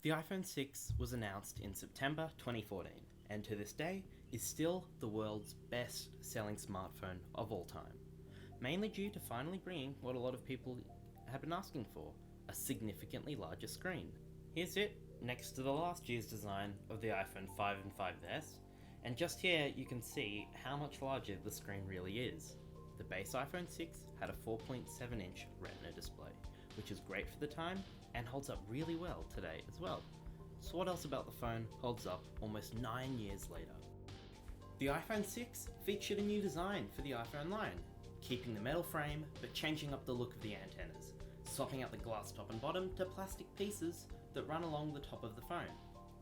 The iPhone 6 was announced in September 2014 and to this day is still the world's best selling smartphone of all time, mainly due to finally bringing what a lot of people have been asking for, a significantly larger screen. Here's it next to the last year's design of the iPhone 5 and 5S, and just here you can see how much larger the screen really is. The base iPhone 6 had a 4.7-inch Retina display, which is great for the time and holds up really well today as well. So what else about the phone holds up almost 9 years later? The iPhone 6 featured a new design for the iPhone line, keeping the metal frame but changing up the look of the antennas, swapping out the glass top and bottom to plastic pieces that run along the top of the phone.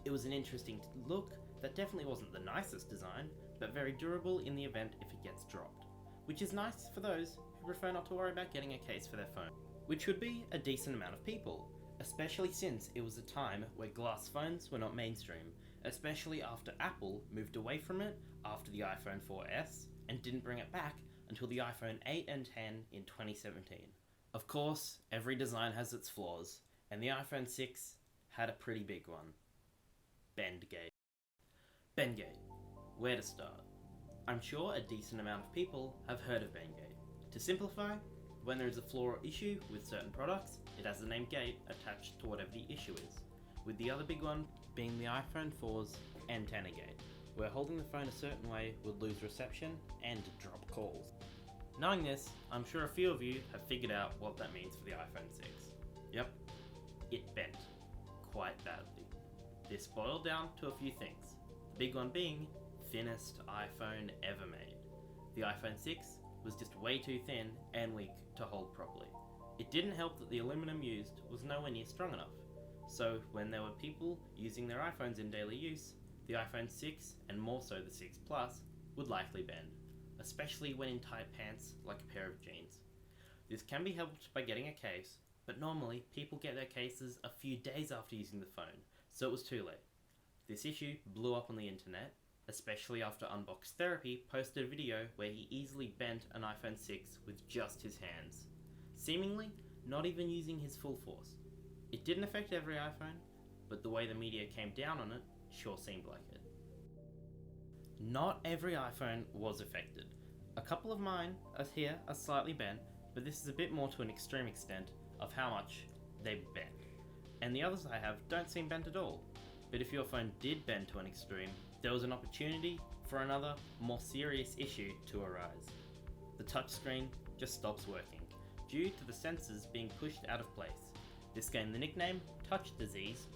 It was an interesting look that definitely wasn't the nicest design, but very durable in the event if it gets dropped, which is nice for those who prefer not to worry about getting a case for their phone, which would be a decent amount of people, especially since it was a time where glass phones were not mainstream, especially after Apple moved away from it after the iPhone 4S and didn't bring it back until the iPhone 8 and 10 in 2017. Of course, every design has its flaws, and the iPhone 6 had a pretty big one. Bendgate. Bendgate. Where to start? I'm sure a decent amount of people have heard of Bendgate. To simplify, when there is a flaw or issue with certain products, it has the name Gate attached to whatever the issue is, with the other big one being the iPhone 4's antenna gate, where holding the phone a certain way would lose reception and drop calls. Knowing this, I'm sure a few of you have figured out what that means for the iPhone 6. Yep, it bent. Quite badly. This boiled down to a few things, the big one being thinnest iPhone ever made. The iPhone 6 was just way too thin and weak to hold properly. It didn't help that the aluminum used was nowhere near strong enough, so when there were people using their iPhones in daily use, the iPhone 6 and more so the 6 Plus would likely bend, especially when in tight pants like a pair of jeans. This can be helped by getting a case, but normally people get their cases a few days after using the phone, so it was too late. This issue blew up on the internet, especially after Unbox Therapy posted a video where he easily bent an iPhone 6 with just his hands, seemingly not even using his full force. It didn't affect every iPhone, but the way the media came down on it sure seemed like it. Not every iPhone was affected. A couple of mine here are slightly bent, but this is a bit more to an extreme extent of how much they bent. And the others I have don't seem bent at all. But if your phone did bend to an extreme, there was an opportunity for another, more serious issue to arise. The touchscreen just stops working, due to the sensors being pushed out of place. This gained the nickname touch disease,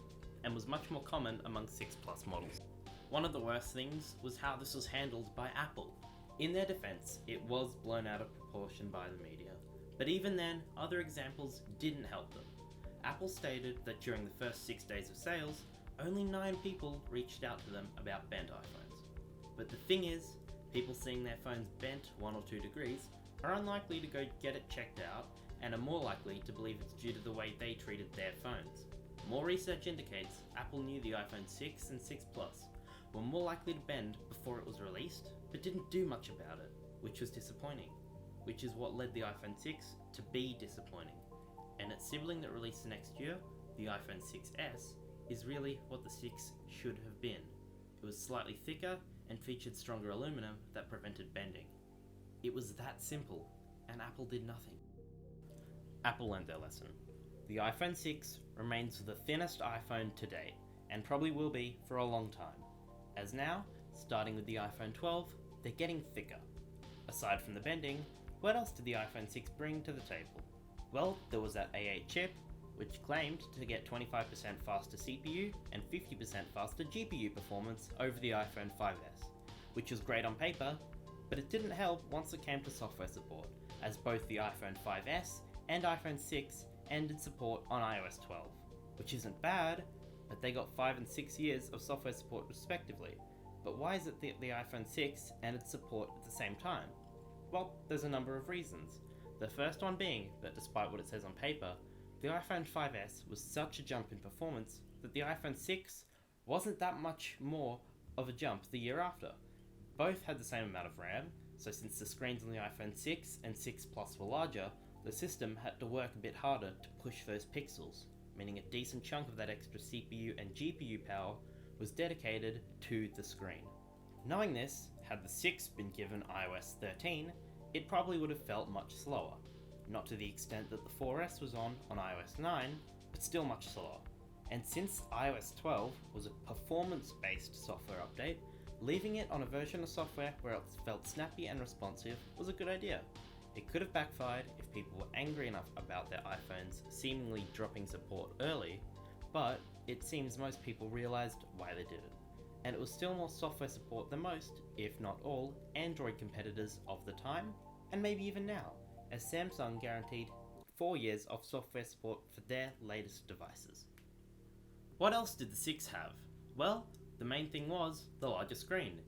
and was much more common among 6 Plus models. One of the worst things was how this was handled by Apple. In their defense, it was blown out of proportion by the media, but even then, other examples didn't help them. Apple stated that during the first 6 days of sales, only 9 people reached out to them about bent iPhones. But the thing is, people seeing their phones bent 1 or 2 degrees are unlikely to go get it checked out and are more likely to believe it's due to the way they treated their phones. More research indicates Apple knew the iPhone 6 and 6 Plus were more likely to bend before it was released, but didn't do much about it, which was disappointing, which is what led the iPhone 6 to be disappointing. And its sibling that released the next year, the iPhone 6S, is really what the 6 should have been. It was slightly thicker and featured stronger aluminum that prevented bending. It was that simple, and Apple did nothing. Apple learned their lesson. The iPhone 6 remains the thinnest iPhone to date, and probably will be for a long time. As now, starting with the iPhone 12, they're getting thicker. Aside from the bending, what else did the iPhone 6 bring to the table? Well, there was that A8 chip, which claimed to get 25% faster CPU and 50% faster GPU performance over the iPhone 5S, which was great on paper, but it didn't help once it came to software support, as both the iPhone 5S and iPhone 6 ended support on iOS 12, which isn't bad, but they got 5 and 6 years of software support respectively. But why is it that the iPhone 6 ended support at the same time? Well, there's a number of reasons. The first one being that despite what it says on paper, the iPhone 5S was such a jump in performance that the iPhone 6 wasn't that much more of a jump the year after. Both had the same amount of RAM, so since the screens on the iPhone 6 and 6 Plus were larger, the system had to work a bit harder to push those pixels, meaning a decent chunk of that extra CPU and GPU power was dedicated to the screen. Knowing this, had the 6 been given iOS 13, it probably would have felt much slower. Not to the extent that the 4S was on iOS 9, but still much slower. And since iOS 12 was a performance-based software update, leaving it on a version of software where it felt snappy and responsive was a good idea. It could have backfired if people were angry enough about their iPhones seemingly dropping support early, but it seems most people realised why they did it. And it was still more software support than most, if not all, Android competitors of the time, and maybe even now, as Samsung guaranteed 4 years of software support for their latest devices. What else did the 6 have? Well, the main thing was the larger screen.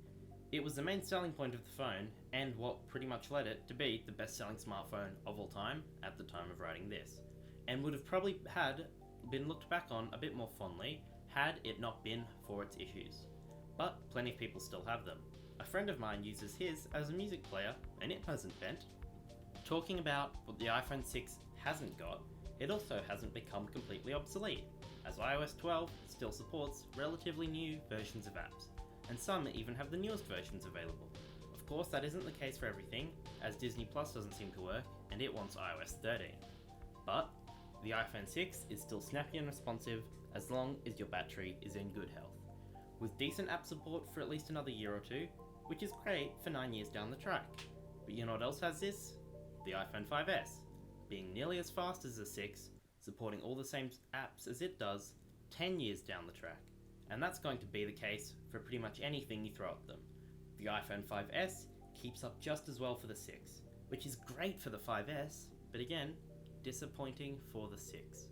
It was the main selling point of the phone, and what pretty much led it to be the best-selling smartphone of all time at the time of writing this, and would have probably been looked back on a bit more fondly had it not been for its issues. But plenty of people still have them. A friend of mine uses his as a music player, and it hasn't bent. Talking about what the iPhone 6 hasn't got, it also hasn't become completely obsolete, as iOS 12 still supports relatively new versions of apps, and some even have the newest versions available. Of course, that isn't the case for everything, as Disney Plus doesn't seem to work, and it wants iOS 13. But the iPhone 6 is still snappy and responsive as long as your battery is in good health, with decent app support for at least another year or two, which is great for 9 years down the track. But you know what else has this? The iPhone 5S, being nearly as fast as the 6, supporting all the same apps as it does 10 years down the track. And that's going to be the case for pretty much anything you throw at them. The iPhone 5S keeps up just as well for the 6, which is great for the 5S, but again, disappointing for the 6.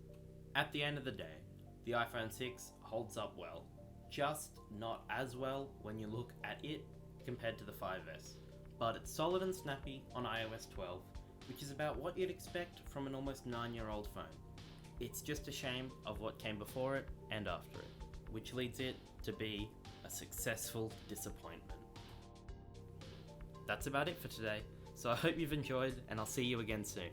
At the end of the day, the iPhone 6 holds up well, just not as well when you look at it compared to the 5S, but it's solid and snappy on iOS 12, which is about what you'd expect from an almost 9-year-old phone. It's just a shame of what came before it and after it, which leads it to be a successful disappointment. That's about it for today, so I hope you've enjoyed, and I'll see you again soon.